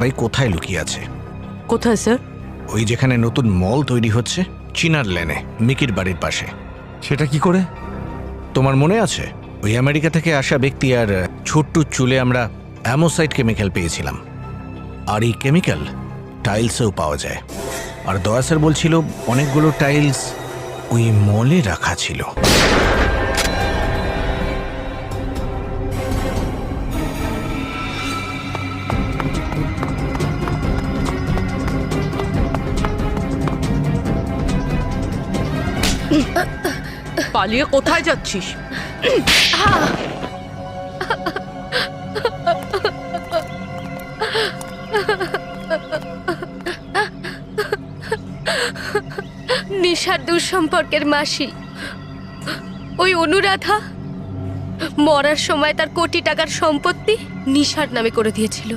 ভাই কোথায় লুকিয়ে আছে? কোথায় স্যার? ওই যেখানে নতুন মল তৈরি হচ্ছে, চিনার লেনে, মিকির বাড়ির পাশে। সেটা কি করে? তোমার মনে আছে ওই আমেরিকা থেকে আসা ব্যক্তি আর ছোট্ট চুলে আমরা অ্যামোসাইড কেমিক্যাল পেয়েছিলাম, আর এই কেমিক্যাল টাইলসেও পাওয়া যায়। আর দয়া স্যার বলছিল অনেকগুলো টাইলস ওই মলে রাখা ছিল। পালিয়ে কোথায় যাচ্ছিস? নিশার দুঃসম্পর্কের মাসি ওই অনুরাধা মরার সময় তার কোটি টাকার সম্পত্তি নিশার নামে করে দিয়েছিল।